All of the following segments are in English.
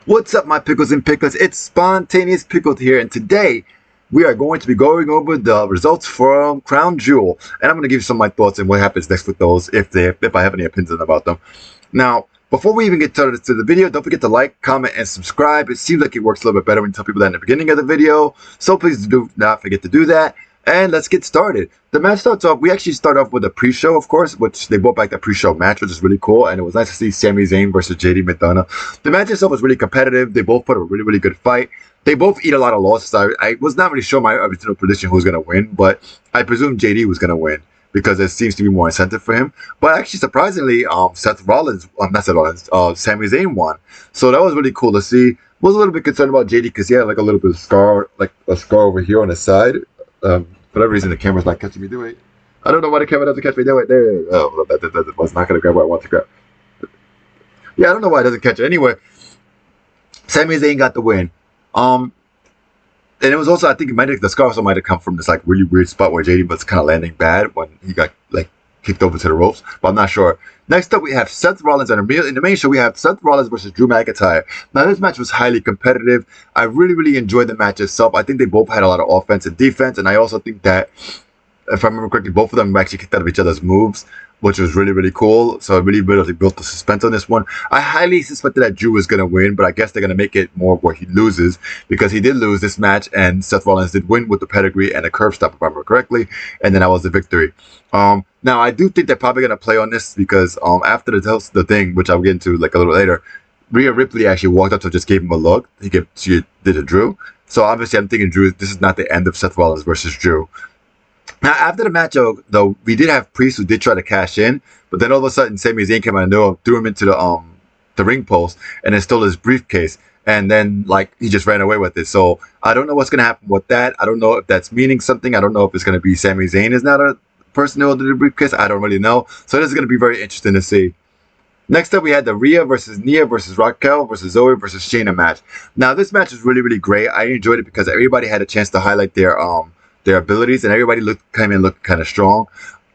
What's up, my pickles and picklets? It's Spontaneous Pickled here, and today we are going to be going over the results from Crown Jewel, and I'm going to give you some of my thoughts and what happens next with those, if I have any opinions about them. Now, before we even get started to the video, don't forget to like, comment, and subscribe. It seems like it works a little bit better when you tell people that in the beginning of the video, so please do not forget to do that. And let's get started. The match starts off, we actually start off with a pre-show, of course, which they brought back the pre-show match, which is really cool. And it was nice to see Sami Zayn versus JD McDonough. The match itself was really competitive. They both put a really, really good fight. They both eat a lot of losses. I was not really sure my original prediction who was going to win, but I presume JD was going to win because there seems to be more incentive for him. But actually, surprisingly, Sami Zayn won. So that was really cool to see. Was a little bit concerned about JD because he had like a little bit of scar, like a scar over here on his side. For whatever reason, the camera's not catching me doing it. I don't know why the camera doesn't catch me doing it. There. Oh, that was not going to grab what I want to grab. Yeah, I don't know why it doesn't catch it. Anyway, Sami Zayn got the win. And it was also, I think the scar also might have come from this like really weird spot where JD was kind of landing bad when he got like kicked over to the ropes, but I'm not sure. Next up, we have Seth Rollins, and in the main show, we have Seth Rollins versus Drew McIntyre. Now, this match was highly competitive. I really, really enjoyed the match itself. I think they both had a lot of offense and defense, and I also think that, if I remember correctly, both of them actually kicked out of each other's moves, which was really, really cool. So it really, really built the suspense on this one. I highly suspected that Drew was going to win, but I guess they're going to make it more where he loses, because he did lose this match, and Seth Rollins did win with the pedigree and a curb stop, if I remember correctly, and then that was the victory. Now, I do think they're probably going to play on this because after the thing, which I'll get into like a little later, Rhea Ripley actually walked up to just gave him a look. She did a Drew. So obviously I'm thinking Drew, this is not the end of Seth Rollins versus Drew. Now, after the match, though, we did have Priest who did try to cash in, but then all of a sudden Sami Zayn came out of nowhere, threw him into the ring post, and then stole his briefcase. And then, like, he just ran away with it. So I don't know what's going to happen with that. I don't know if that's meaning something. I don't know if it's going to be Sami Zayn is not a person who did the briefcase. I don't really know. So this is going to be very interesting to see. Next up, we had the Rhea versus Nia versus Raquel versus Zoe versus Shayna match. Now, this match was really, really great. I enjoyed it because everybody had a chance to highlight their abilities, and everybody came in looking kind of strong.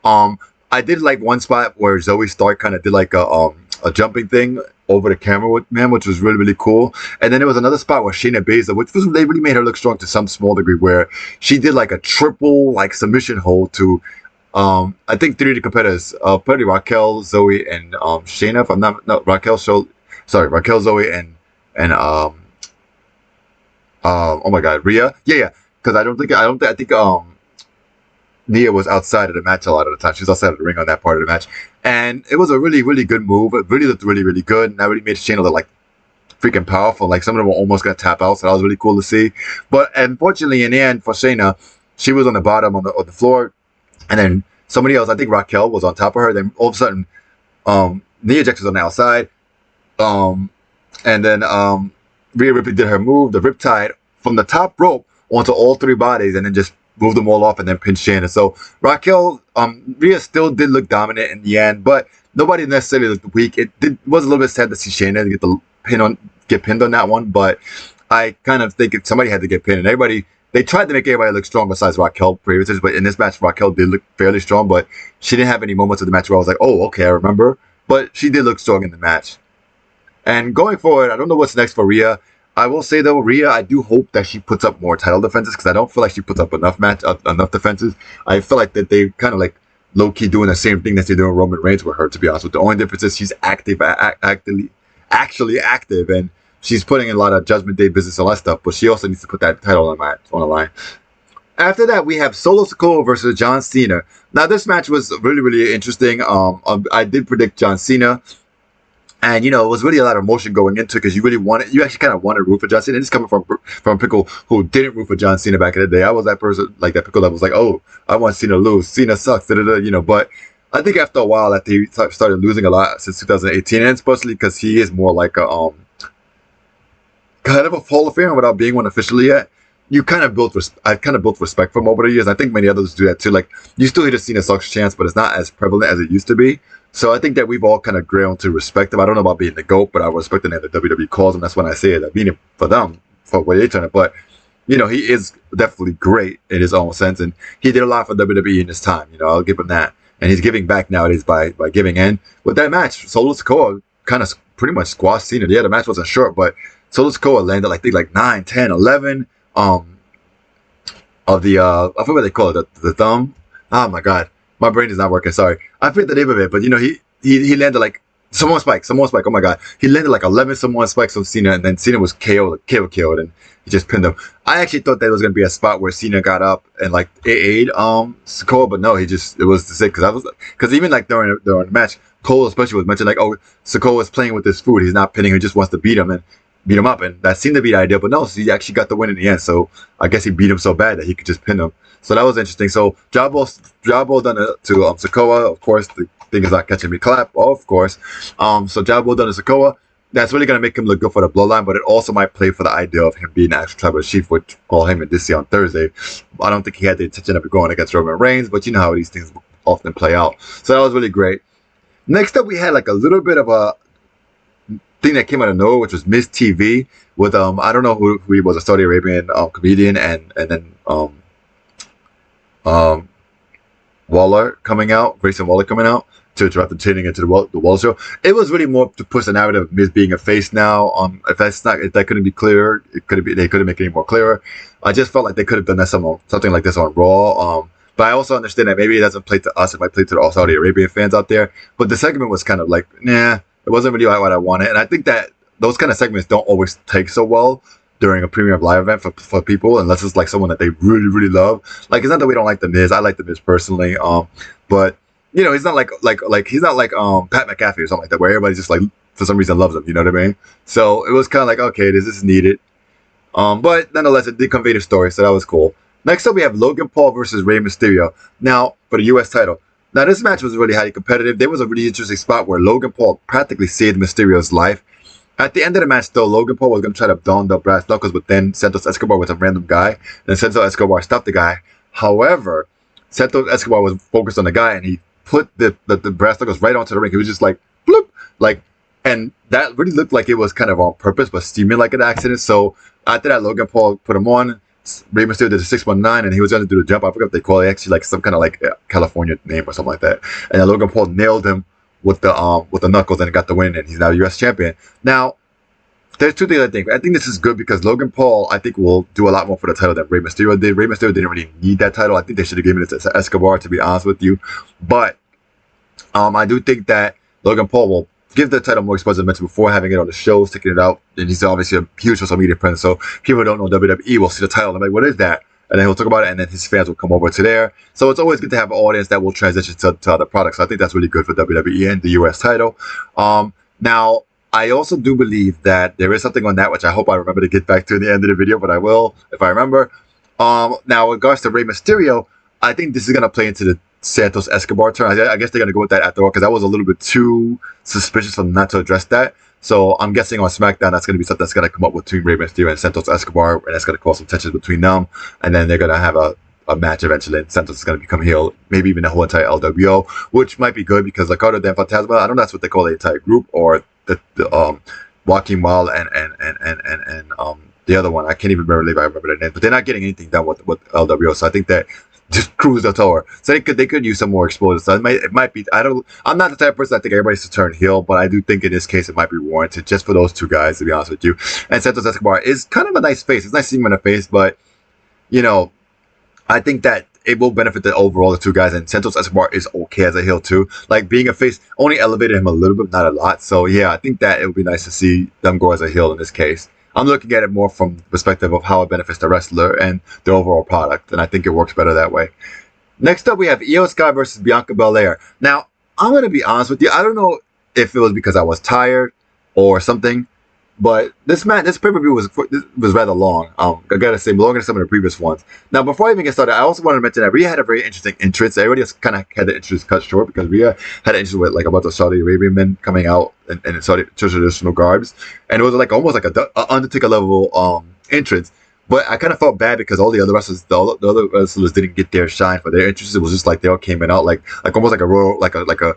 I did like one spot where Zoe Stark kind of did like a jumping thing over the camera with him, which was really, really cool. And then there was another spot where Shayna Baszler, they really made her look strong to some small degree, where she did like a triple like submission hold to I think three of the competitors, probably Raquel, Zoe, and Shayna. If I'm not Raquel, Raquel, Zoe, and oh my God, Rhea. Yeah. Because I think Nia was outside of the match a lot of the time. She was outside of the ring on that part of the match. And it was a really, really good move. It really looked really, really good. And that really made Shayna look like freaking powerful. Like some of them were almost going to tap out. So that was really cool to see. But unfortunately, in the end, for Shayna, she was on the bottom on the floor. And then somebody else, I think Raquel, was on top of her. Then all of a sudden, Nia Jax was on the outside. And then Rhea Ripley did her move, the Riptide, from the top rope onto all three bodies, and then just moved them all off and then pinned Shayna. So Rhea still did look dominant in the end, but nobody necessarily looked weak. It was a little bit sad to see Shayna get pinned on that one, but I kind of think somebody had to get pinned, and they tried to make everybody look strong besides Raquel previously, but in this match, Raquel did look fairly strong, but she didn't have any moments of the match where I was like, oh, okay, I remember. But she did look strong in the match. And going forward, I don't know what's next for Rhea. I will say, though, Rhea, I do hope that she puts up more title defenses, because I don't feel like she puts up enough defenses. I feel like that they kind of like low-key doing the same thing that they're doing Roman Reigns with her, to be honest with. The only difference is she's actually active, and she's putting in a lot of Judgment Day business and all that stuff, but she also needs to put that title on the line. After that, we have Solo Sikoa versus John Cena. Now, this match was really, really interesting. I did predict John Cena. And, it was really a lot of emotion going into it, because you actually kind of wanted to root for John Cena. And this coming from Pickle, who didn't root for John Cena back in the day. I was that person, like that Pickle that was like, oh, I want Cena to lose. Cena sucks, but I think after a while, after he started losing a lot since 2018, and especially because he is more like a kind of a Hall of Famer without being one officially yet, I kind of built respect for him over the years. I think many others do that too. Like, you still hear the Cena sucks chance, but it's not as prevalent as it used to be. So I think that we've all kind of grown to respect him. I don't know about being the GOAT, but I respect the name that WWE calls him. That's when I say it. I mean it for them, for what they turn it. But, he is definitely great in his own sense. And he did a lot for WWE in his time. I'll give him that. And he's giving back nowadays by giving in. With that match, Solo Sikoa kind of pretty much squashed Cena. Yeah, the match wasn't short, but Solo Sikoa landed like I think like 9, 10, 11 of the I forget what they call it, the thumb. Oh my god, my brain is not working. Sorry, I forget the name of it, but you know he landed like Samoan spike, Samoan spike. Oh my god, he landed like 11 Samoan spikes on Cena, and then Cena was KO'd, and he just pinned him. I actually thought that was gonna be a spot where Cena got up and like AA'd Sikoa, but no, it was the sick because even like during the match, Cole especially was mentioned like, oh, Sikoa is playing with this food, he's not pinning, he just wants to beat him and beat him up, and that seemed to be the idea. But no, so he actually got the win in the end. So I guess he beat him so bad that he could just pin him. So that was interesting. So job well done to Sikoa. Of course, the thing is not catching me clap. Of course. So job well done to Sikoa. That's really gonna make him look good for the bloodline, but it also might play for the idea of him being the actual tribal chief, which Paul Heyman did see on Thursday. I don't think he had the intention of going against Roman Reigns, but you know how these things often play out. So that was really great. Next up, we had like a little bit of a thing that came out of nowhere, which was Miss TV with I don't know who he was, a Saudi Arabian comedian, and then Waller coming out, Grayson Waller coming out to drop the training into the Waller show. It was really more to push the narrative of Miz being a face now. If that couldn't be clearer, they couldn't make it any more clearer. I just felt like they could have done that something like this on Raw. But I also understand that maybe it doesn't play to us, it might play to the all Saudi Arabian fans out there. But the segment was kind of like, nah, it wasn't really what I wanted. And I think that those kind of segments don't always take so well during a premium live event for people, unless it's like someone that they really, really love. Like, it's not that we don't like The Miz. I like The Miz personally. But, you know, he's not like he's not like Pat McAfee or something like that, where everybody just like, for some reason, loves him. You know what I mean? So it was kind of like, okay, this is needed. But nonetheless, it did convey the story, so that was cool. Next up, we have Logan Paul versus Rey Mysterio. Now, for the U.S. title. Now, this match was really highly competitive. There was a really interesting spot where Logan Paul practically saved Mysterio's life. At the end of the match, though, Logan Paul was going to try to don the brass knuckles, but then Santos Escobar was a random guy, and Santos Escobar stopped the guy. However, Santos Escobar was focused on the guy, and he put the brass knuckles right onto the ring. He was just like, bloop, like, and that really looked like it was kind of on purpose, but seeming like an accident. So after that, Logan Paul put him on. Rey Mysterio did a 619, and he was going to do the jump. I forgot what they call it. Actually, like some kind of like California name or something like that. And then Logan Paul nailed him with the knuckles, and got the win, and he's now U.S. champion. Now, there's two things I think. I think this is good because Logan Paul, I think, will do a lot more for the title than Rey Mysterio did. Rey Mysterio didn't really need that title. I think they should have given it to Escobar, to be honest with you. But I do think that Logan Paul will give the title more exposure before having it on the show, sticking it out. And he's obviously a huge social media presence, so people who don't know WWE will see the title and be like, what is that? And then he'll talk about it, and then his fans will come over to there. So it's always good to have an audience that will transition to other products. So I think that's really good for WWE and the US title. Now, I also do believe that there is something on that, which I hope I remember to get back to in the end of the video, but I will if I remember. Now, in regards to Rey Mysterio, I think this is going to play into the Santos Escobar turn. I guess they're going to go with that after all, because that was a little bit too suspicious for them not to address that. So I'm guessing on SmackDown, that's going to be something that's going to come up between Rey Mysterio and Santos Escobar, and that's going to cause some tension between them. And then they're going to have a match eventually, and Santos is going to become heel, maybe even the whole entire LWO, which might be good because like other than Fantasma, I don't know that's what they call the entire group, or the Joaquin Wild and the other one. I can't even remember if I remember their name, but they're not getting anything done with LWO. So I think that just cruise the tower. So they could use some more exposure. So it might be. I'm not the type of person I think everybody should turn heel, but I do think in this case it might be warranted just for those two guys, to be honest with you. And Santos Escobar is kind of a nice face. It's nice seeing him in a face, but you know, I think that it will benefit the overall the two guys. And Santos Escobar is okay as a heel too. Like being a face only elevated him a little bit, not a lot. So yeah, I think that it would be nice to see them go as a heel in this case. I'm looking at it more from the perspective of how it benefits the wrestler and the overall product, and I think it works better that way. Next up, we have Io Sky versus Bianca Belair. Now, I'm going to be honest with you. I don't know if it was because I was tired or something, but this pay-per-view was rather long. I gotta say, longer than some of the previous ones. Now, before I even get started, I also wanted to mention that Rhea had a very interesting entrance. Everybody else kind of had the entrance cut short because Rhea had an entrance with like about the Saudi Arabian men coming out in Saudi traditional garbs, and it was like almost like a Undertaker level entrance. But I kind of felt bad because all the other wrestlers, the other wrestlers didn't get their shine for their entrances. It was just like they all came in out like almost like a royal, like a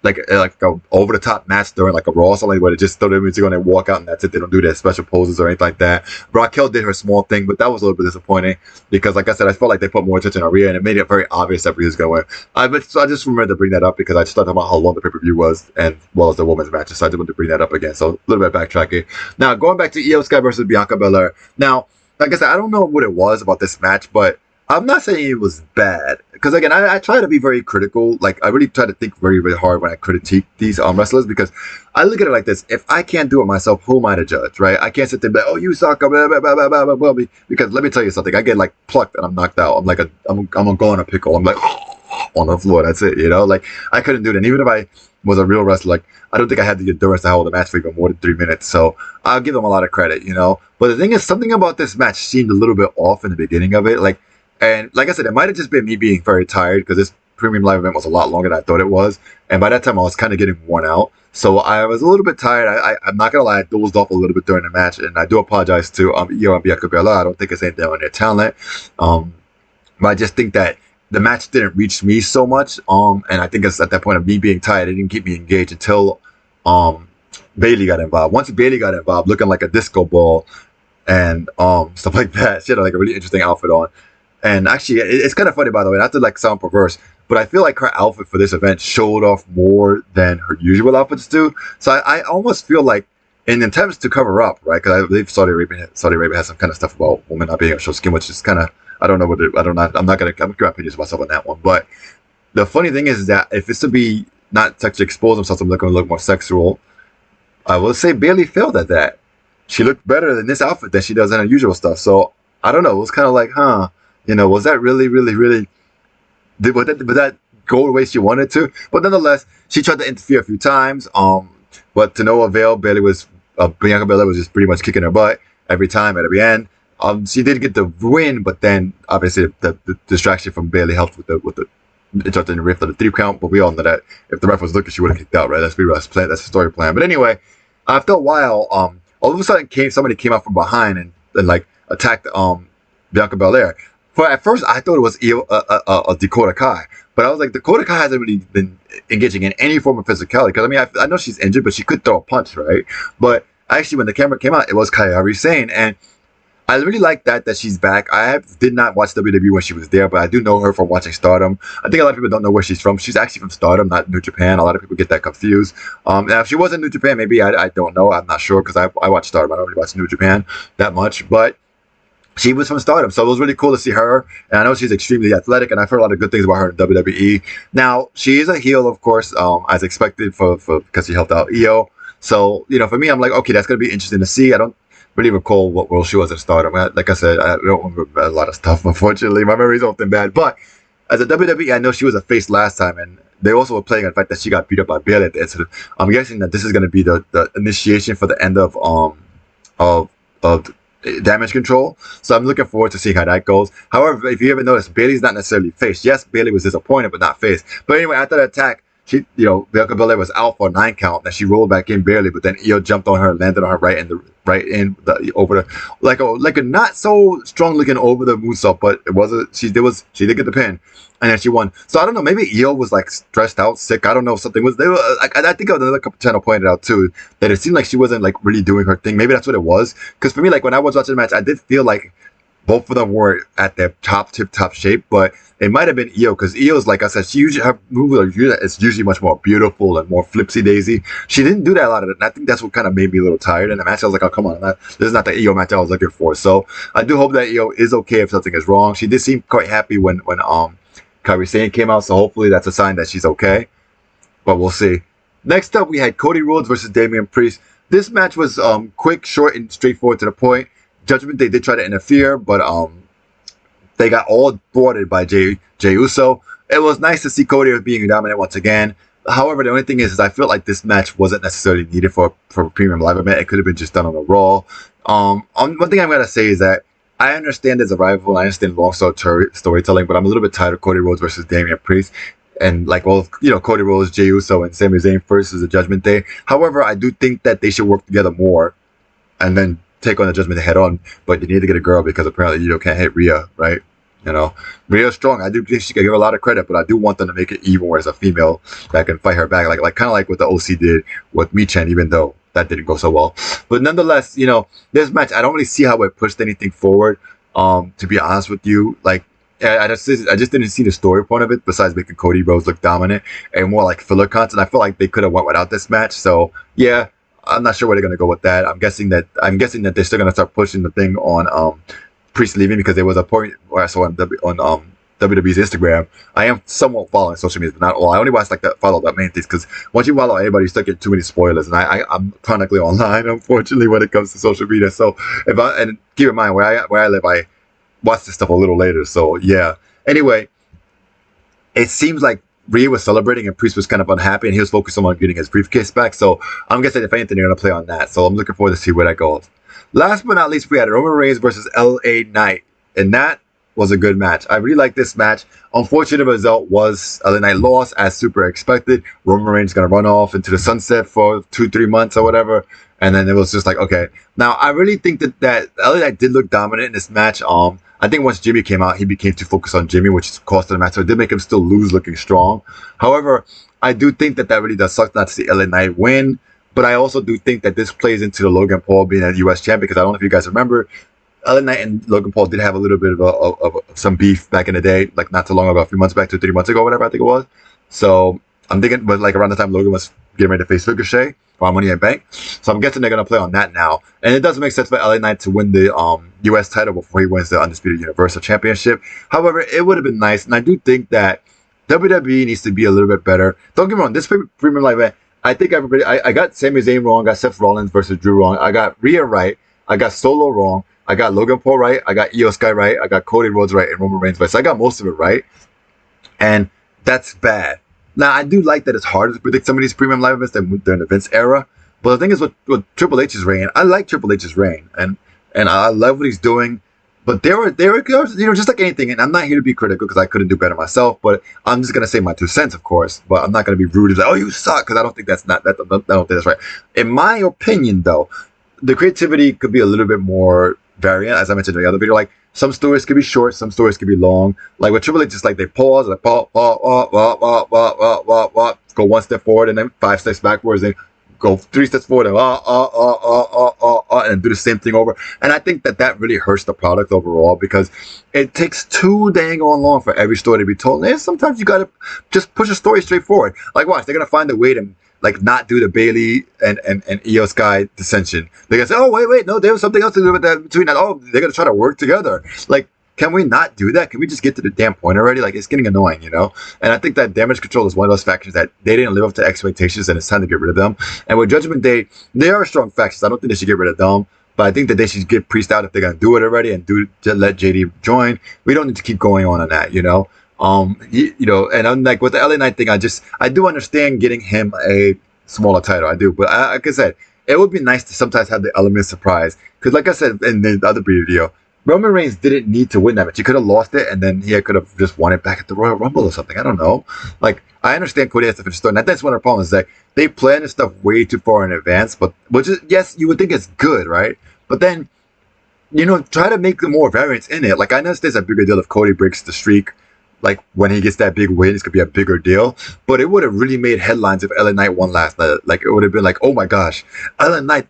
like a over the top match during like a Raw or something where they just throw their music on and walk out and that's it. They don't do their special poses or anything like that. Raquel did her small thing, but that was a little bit disappointing because, like I said, I felt like they put more attention on Rhea and it made it very obvious that Rhea's going to win. So I just remembered to bring that up because I just thought about how long the pay-per-view was and well as the women's matches. So I just wanted to bring that up again. So a little bit of backtracking. Now going back to Io Sky versus Bianca Belair. Now, like I said, I don't know what it was about this match, but I'm not saying it was bad because again, I try to be very critical. Like I really try to think very, very hard when I critique these wrestlers because I look at it like this: if I can't do it myself, who am I to judge, right? I can't sit there and be like, "Oh, you suck," blah, blah, blah, blah, blah, blah, blah, because let me tell you something: I get like plucked and I'm knocked out. I'm like I'm gonna go on a pickle. I'm like on the floor. That's it, you know. Like I couldn't do it, and even if I was a real wrestler, like I don't think I had the endurance to hold a match for even more than 3 minutes. So I'll give them a lot of credit, you know. But the thing is, something about this match seemed a little bit off in the beginning of it, like. And like I said, it might have just been me being very tired because this premium live event was a lot longer than I thought it was. And by that time, I was kind of getting worn out. So I was a little bit tired. I'm not going to lie, I dozed off a little bit during the match. And I do apologize to Io and Bianca Belair. I don't think it's anything on their talent. But I just think that the match didn't reach me so much. And I think it's at that point of me being tired, it didn't keep me engaged until Bayley got involved. Once Bayley got involved, looking like a disco ball and stuff like that, she had like a really interesting outfit on. And actually, it's kind of funny, by the way, not to like sound perverse, but I feel like her outfit for this event showed off more than her usual outfits do. So I almost feel like in attempts to cover up, right? Because I believe Saudi Arabia has some kind of stuff about women not being able to show skin, which is kind of, I don't know what it, I'm not going to, I'm giving opinions myself on that one. But the funny thing is that if it's to be not sexually expose themselves, I'm going to look more sexual. I will say Bayley failed at that. She looked better in this outfit than she does in her usual stuff. So I don't know. It was kind of like, huh. You know, was that really, would that go the way she wanted to? But nonetheless, she tried to interfere a few times. But to no avail. Bianca Belair was just pretty much kicking her butt every time at every end. She did get the win, but then obviously the distraction from Bayley helped with the interrupting the ref for the 3 count. But we all know that if the ref was looking, she would have kicked out, right? That's the story plan. But anyway, after a while, all of a sudden somebody came out from behind and like attacked Bianca Belair. At first, I thought it was a Dakota Kai, but I was like, Dakota Kai hasn't really been engaging in any form of physicality. Because I mean, I know she's injured, but she could throw a punch, right? But actually, when the camera came out, it was Kairi Sane, and I really like that she's back. Did not watch WWE when she was there, but I do know her from watching Stardom. I think a lot of people don't know where she's from. She's actually from Stardom, not New Japan. A lot of people get that confused. Now, if she was in New Japan, maybe I don't know. I'm not sure because I watch Stardom. I don't really watch New Japan that much, but she was from Stardom, so it was really cool to see her. And I know she's extremely athletic, and I've heard a lot of good things about her in WWE. Now, she is a heel, of course, as expected, for because she helped out Io. So, you know, for me, I'm like, okay, that's going to be interesting to see. I don't really recall what role she was in Stardom. Like I said, I don't remember a lot of stuff, unfortunately. My memory's often bad. But as a WWE, I know she was a face last time, and they also were playing on the fact that she got beat up by Bayley at the end. So I'm guessing that this is going to be the initiation for the end of Damage Control. So I'm looking forward to seeing how that goes. However, if you ever notice, Bayley's not necessarily face. Yes, Bayley was disappointed, but not face. But anyway, after the attack, Bianca Belair was out for a 9 count. Then she rolled back in barely, but then Io jumped on her, landed on her over the not so strong looking over the moonsault, but she did get the pin, and then she won. So I don't know, maybe Io was like stressed out, sick. I don't know, something was. I think another channel pointed out too that it seemed like she wasn't like really doing her thing. Maybe that's what it was. Because for me, like when I was watching the match, I did feel like both of them were at their top shape, but it might have been Io because Io's, like I said, her moves is usually much more beautiful and more flipsy daisy. She didn't do that a lot of it, and I think that's what kind of made me a little tired in the match. I was like, oh, come on, this is not the Io match I was looking for. So I do hope that Io is okay if something is wrong. She did seem quite happy when Kairi Sane came out, so hopefully that's a sign that she's okay. But we'll see. Next up, we had Cody Rhodes versus Damian Priest. This match was quick, short, and straightforward to the point. Judgment Day did try to interfere, but they got all thwarted by Jey Uso. It was nice to see Cody being dominant once again. However, the only thing is I feel like this match wasn't necessarily needed for a premium live event. It could have been just done on a Raw. One thing I'm gonna say is that I understand there's a rival, and I understand long storytelling, but I'm a little bit tired of Cody Rhodes versus Damian Priest. And like, well, Cody Rhodes, Jey Uso, and Sami Zayn versus the Judgment Day. However, I do think that they should work together more, and then take on the Judgment Day head on. But you need to get a girl because apparently you can't hit Rhea, right? You know, Rhea's strong. I do think she can give her a lot of credit, but I do want them to make it even where it's a female that can fight her back, like kind of like what the OC did with Michan, even though that didn't go so well. But nonetheless, this match I don't really see how it pushed anything forward. To be honest with you, like I just didn't see the story point of it besides making Cody Rhodes look dominant and more like filler content. I feel like they could have went without this match. So yeah, I'm not sure where they're gonna go with that. I'm guessing that they're still gonna start pushing the thing on Priest leaving, because there was a point where I saw on WWE's Instagram. I am somewhat following social media, but not all. I only watch like follow the main things, because once you follow anybody, you start getting too many spoilers. And I'm chronically online, unfortunately, when it comes to social media. So and keep in mind where I live, I watch this stuff a little later. So yeah. Anyway, it seems like Rhea was celebrating and Priest was kind of unhappy, and he was focused on getting his briefcase back. So I'm guessing if anything, they're gonna play on that. So I'm looking forward to see where that goes. Last but not least, we had Roman Reigns versus LA Knight, and that was a good match. I really like this match. Unfortunate result was LA Knight lost, as super expected. Roman Reigns gonna run off into the sunset for 2-3 months or whatever, and then it was just like, okay. Now I really think that LA Knight did look dominant in this match. I think once Jimmy came out, he became too focused on Jimmy, which cost him the match. So it did make him still lose looking strong. However, I do think that really does suck not to see LA Knight win. But I also do think that this plays into the Logan Paul being a U.S. champion, because I don't know if you guys remember, LA Knight and Logan Paul did have a little bit of some beef back in the day, like not too long ago, a few months back, 2-3 months ago, whatever I think it was. So I'm thinking, but like around the time Logan was getting ready to face Ricochet for Money in Bank. So I'm guessing they're going to play on that now. And it doesn't make sense for LA Knight to win the U.S. title before he wins the Undisputed Universal Championship. However, it would have been nice. And I do think that WWE needs to be a little bit better. Don't get me wrong, this premium live event, I think everybody, I got Sami Zayn wrong, I got Seth Rollins versus Drew wrong, I got Rhea right, I got Solo wrong, I got Logan Paul right, I got Io Sky right, I got Cody Rhodes right, and Roman Reigns right. So I got most of it right. And that's bad. Now, I do like that it's harder to predict some of these premium live events than during the Vince era. But the thing is, with Triple H's reign, I like Triple H's reign. And I love what he's doing. But there were just like anything, and I'm not here to be critical because I couldn't do better myself. But I'm just gonna say my 2 cents, of course. But I'm not gonna be rude and like, oh, you suck, because I don't think that's not that. I don't think that's right. In my opinion, though, the creativity could be a little bit more variant, as I mentioned in the other video. Like some stories could be short, some stories could be long. Like with Triple H, just like they pause, like go 1 step forward and then 5 steps backwards, and go 3 steps forward and and do the same thing over. And I think that really hurts the product overall, because it takes too dang on long for every story to be told. And sometimes you gotta just push a story straight forward. Like watch, they're gonna find a way to like not do the Bailey and Io Sky dissension. They're gonna say, oh wait, no, there was something else to do with that between that. Oh, they're gonna try to work together. Like, can we not do that? Can we just get to the damn point already? Like, it's getting annoying, And I think that Damage Control is one of those factions that they didn't live up to expectations, and it's time to get rid of them. And with Judgment Day, they are strong factions. I don't think they should get rid of them, but I think that they should get Priest out if they're gonna do it already, and let JD join. We don't need to keep going on that, And unlike with the LA Knight thing, I do understand getting him a smaller title. I do, but like I said, it would be nice to sometimes have the element of surprise. Because like I said in the other video, Roman Reigns didn't need to win that match. He could have lost it, and then he could have just won it back at the Royal Rumble or something. I don't know. Like, I understand Cody has to finish the story. And that's one of the problems, is that they plan this stuff way too far in advance. But which is, yes, you would think it's good, right? But then, try to make more variance in it. Like, I know there's a bigger deal if Cody breaks the streak. Like, when he gets that big win, it's going to be a bigger deal. But it would have really made headlines if LA Knight won last night. Like, it would have been like, oh my gosh, LA Knight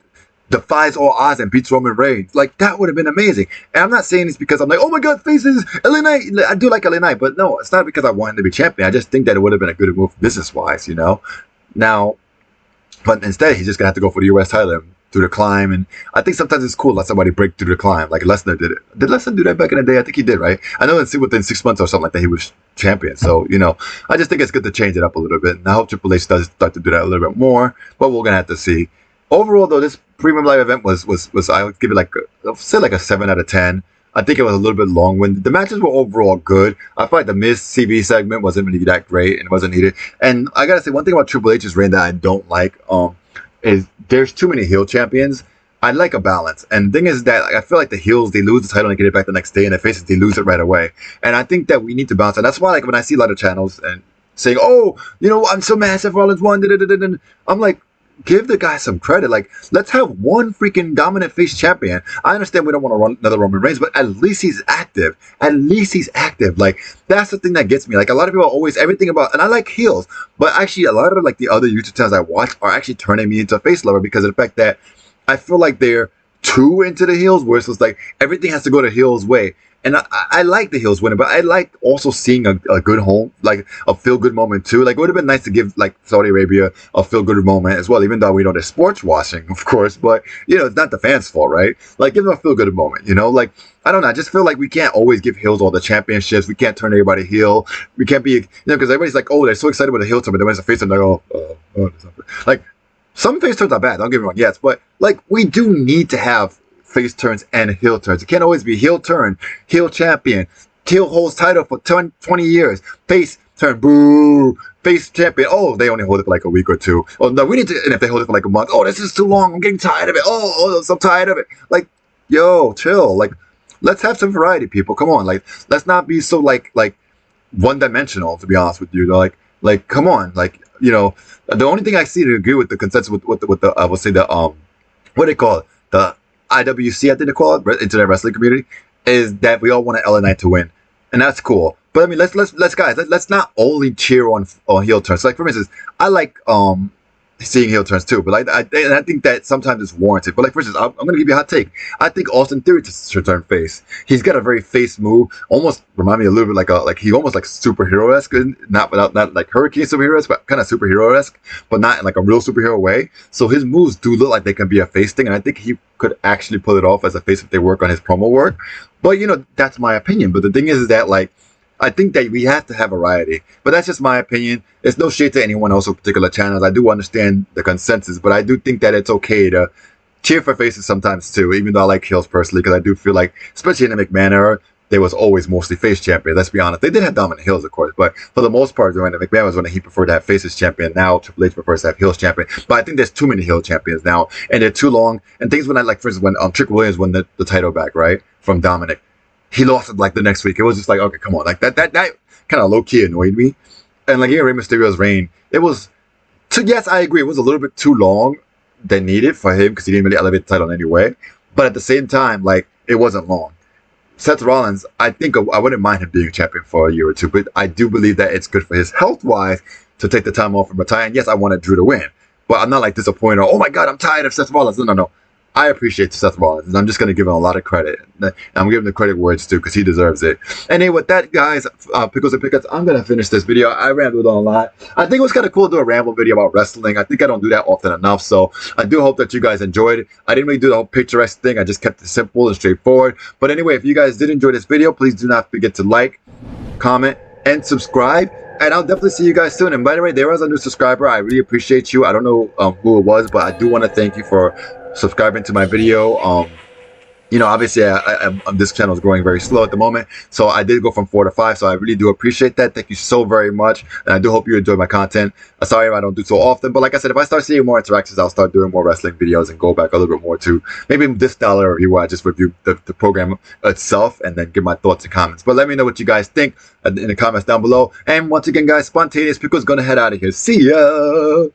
defies all odds and beats Roman Reigns. Like, that would have been amazing. And I'm not saying this because I'm like, oh my god, faces, LA Knight. I do like LA Knight, but no, it's not because I want him to be champion. I just think that it would have been a good move business-wise, Now, but instead, he's just going to have to go for the U.S. title and through the climb. And I think sometimes it's cool to let somebody break through the climb. Like Lesnar did it. Did Lesnar do that back in the day? I think he did, right? I know within 6 months or something like that, he was champion. So, I just think it's good to change it up a little bit. And I hope Triple H does start to do that a little bit more. But we're going to have to see. Overall, though, this premium live event was I would give it like a 7 out of 10. I think it was a little bit long-winded. The matches were overall good. I felt like the Miz CV segment wasn't really that great and it wasn't needed. And I gotta say, one thing about Triple H's reign that I don't like is there's too many heel champions. I like a balance. And the thing is that I feel like the heels, they lose the title and get it back the next day, and the faces, they lose it right away. And I think that we need to balance. And that's why, like, when I see a lot of channels and saying, oh, I'm so mad Seth Rollins won, I'm like, give the guy some credit. Like, let's have one freaking dominant face champion. I understand we don't want to run another Roman Reigns, but at least he's active. At least he's active. Like, that's the thing that gets me. Like, a lot of people are always everything about, and I like heels, but actually a lot of like the other YouTube channels I watch are actually turning me into a face lover because of the fact that I feel like they're too into the heels, where it's just like everything has to go the heels way. And I like the heels winning, but I like also seeing a good home, like a feel-good moment too. Like, it would have been nice to give like Saudi Arabia a feel-good moment as well, even though we know there's sports washing, of course. But, you know, it's not the fans' fault, right? Like, give them a feel-good moment, you know? Like, I don't know. I just feel like we can't always give heels all the championships. We can't turn everybody heel. We can't be, you know, because everybody's like, oh, they're so excited with a heel turn, but then when it's a face turn, they're like, like, some face turns are bad, don't get me wrong, yes, but like, we do need to have face turns and heel turns. It can't always be heel turn, heel champion, heel holds title for 20 years, face turn, boo, face champion. Oh, they only hold it for like a week or two. Oh no, we need to. And if they hold it for like a month, oh, this is too long. I'm getting tired of it. Oh, I'm tired of it. Like, yo, chill. Like, let's have some variety, people. Come on, like, let's not be so like one dimensional. To be honest with you, like, come on, like, you know, the only thing I see to agree with the consensus with the I will say the what do they call it, the IWC, I think they call it, Internet Wrestling Community, is that we all want LA Knight to win, and that's cool. But I mean, let's not only cheer on heel turns. Like, for instance, I like seeing heel turns too, but I think that sometimes it's warranted. But like, for instance, I'm going to give you a hot take. I think Austin Theory should turn face. He's got a very face move, almost remind me a little bit like he almost like superhero-esque, not like Hurricane superhero-esque, but kind of superhero-esque, but not in like a real superhero way. So his moves do look like they can be a face thing, and I think he could actually pull it off as a face if they work on his promo work. But you know, that's my opinion. But the thing is that like, I think that we have to have variety, but that's just my opinion. There's no shade to anyone else or particular channels. I do understand the consensus, but I do think that it's okay to cheer for faces sometimes too, even though I like heels personally, because I do feel like, especially in the McMahon era, there was always mostly face champion. Let's be honest. They did have dominant heels, of course, but for the most part, during the McMahon was when he preferred to have faces champion. Now Triple H prefers to have heels champion. But I think there's too many heel champions now, and they're too long. And things when I like, for instance, when Trick Williams won the title back, right, from Dominic, he lost it like the next week. It was just like, okay, come on, like that kind of low key annoyed me. And like, Rey Mysterio's reign, it was yes, I agree, it was a little bit too long than needed for him because he didn't really elevate the title in any way. But at the same time, like, it wasn't long. Seth Rollins, I think I wouldn't mind him being champion for a year or two, but I do believe that it's good for his health wise to take the time off and retire. And yes, I wanted Drew to win, but I'm not like disappointed. Oh my God, I'm tired of Seth Rollins. No. I appreciate Seth Rollins, and I'm just going to give him a lot of credit. I'm giving the credit where it's due because he deserves it. Anyway, with that, guys, Pickles and Picklets, I'm going to finish this video. I rambled on a lot. I think it was kind of cool to do a ramble video about wrestling. I think I don't do that often enough, so I do hope that you guys enjoyed it. I didn't really do the whole picturesque thing. I just kept it simple and straightforward. But anyway, if you guys did enjoy this video, please do not forget to like, comment, and subscribe. And I'll definitely see you guys soon. And by the way, there was a new subscriber. I really appreciate you. I don't know who it was, but I do want to thank you for subscribing to my video. You know, obviously this channel is growing very slow at the moment, so I did go from 4 to 5, so I really do appreciate that. Thank you so very much, and I do hope you enjoy my content. Sorry I don't do so often, but like I said, if I start seeing more interactions, I'll start doing more wrestling videos and go back a little bit more to maybe this style of review where I just review the program itself and then give my thoughts and comments. But let me know what you guys think in the comments down below. And once again, guys, Spontaneous Pickles gonna head out of here. See ya!